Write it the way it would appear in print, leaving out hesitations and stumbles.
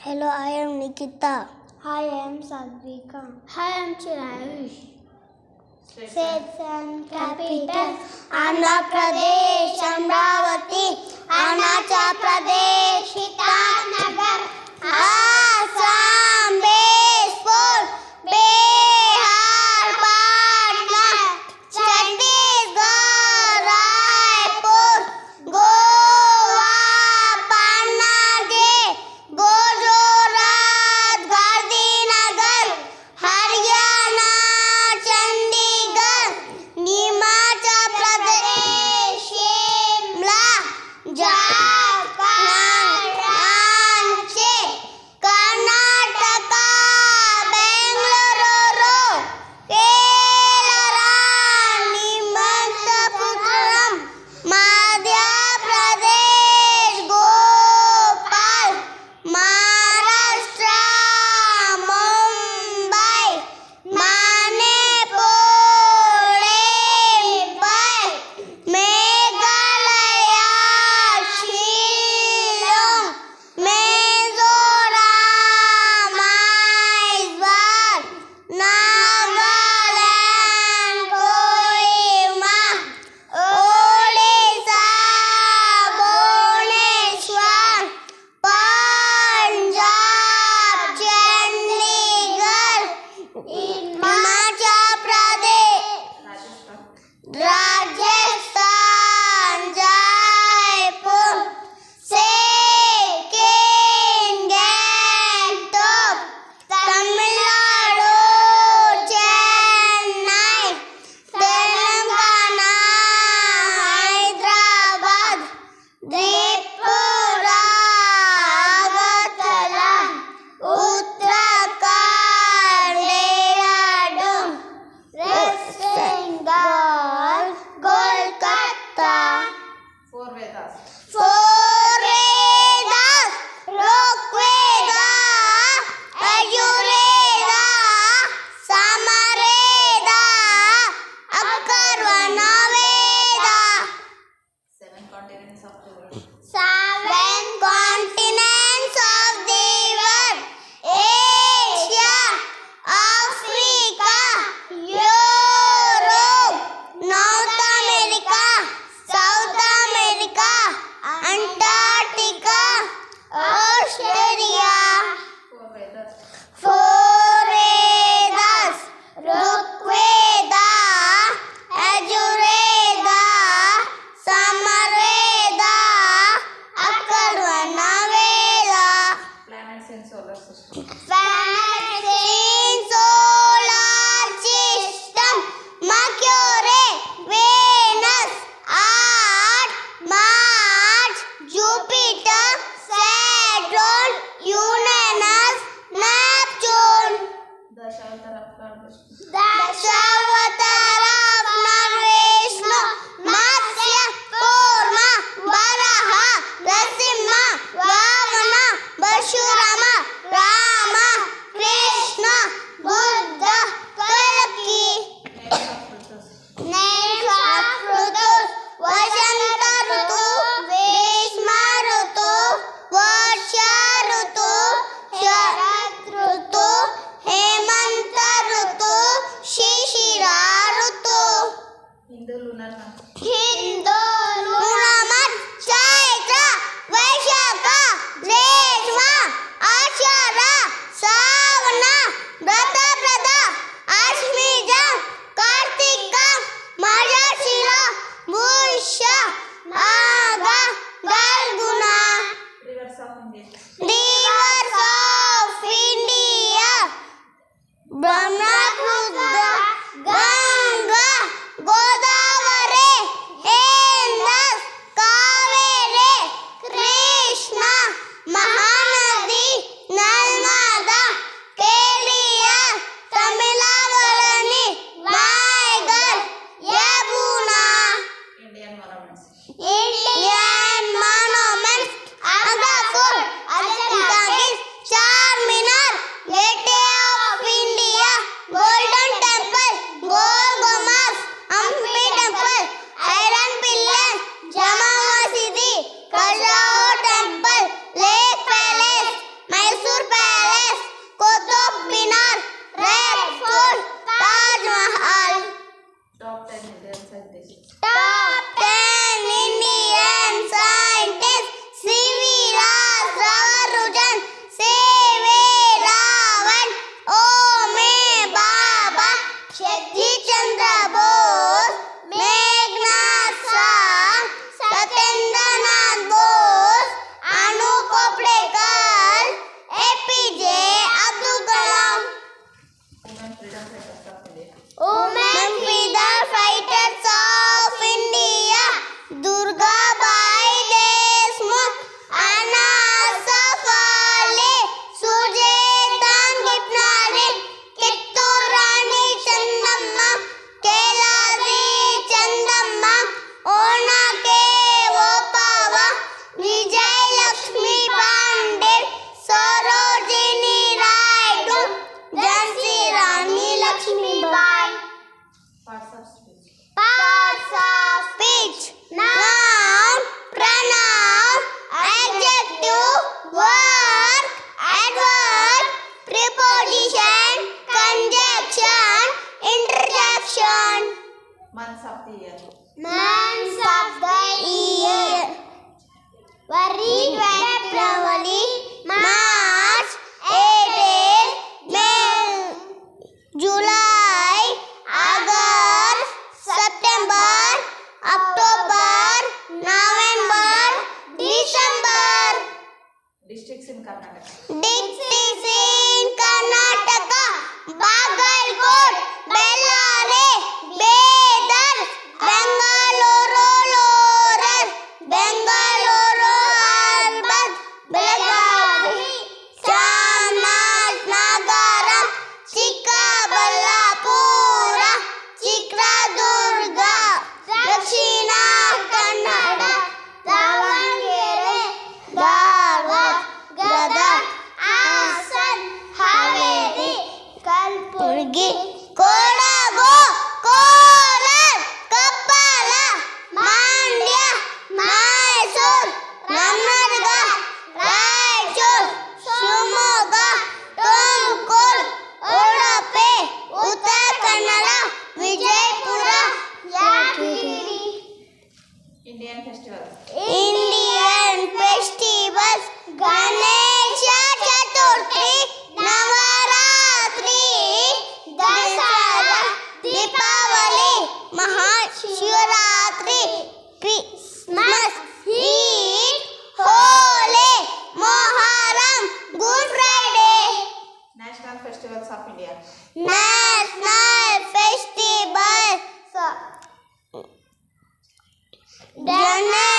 Hello, I am Nikita. Hi, I am Sadvika. Hi, I am Chirayush. States and capitals. Andhra Pradesh, Amravati, Arunachal Pradesh, Itanagar, Assam, Bezpur, Bihar, Patna, Chhattisgarh, Raipur, Goa, Panaji, Gujarat, Gandhinagar, Haryana, Chandigarh, Himachal Pradesh, Shimla, Jharkhand. January, March, April, May, July, August, September, October, November, December. Districts in Karnataka. Districts in Karnataka: Bagalkot, Bellary, Bidar, Bengaluru Rural, Bengaluru Urban, Belagavi, Chamarnagaram, Chikkaballapura, Chikradurga, Dakshina Kannada, Davangere, Dharwad, Gadag, Hasan, Haveri, Kalburgi, Kodagu, Kolar, Koppala, Mandya, Mysore, Ramnarga, Raichur, Shimoga, Tumkur, Udupi, Uttar Kannada, Vijaypura, Yadgiri. Indian festivals. Indian festivals: Ganesha Chaturthi, Navaratri, Dasara, Deepavali, Mahashivratri, Christmas, Eid, Holi, Moharram, Good Friday. National festivals of India. National festivals: January,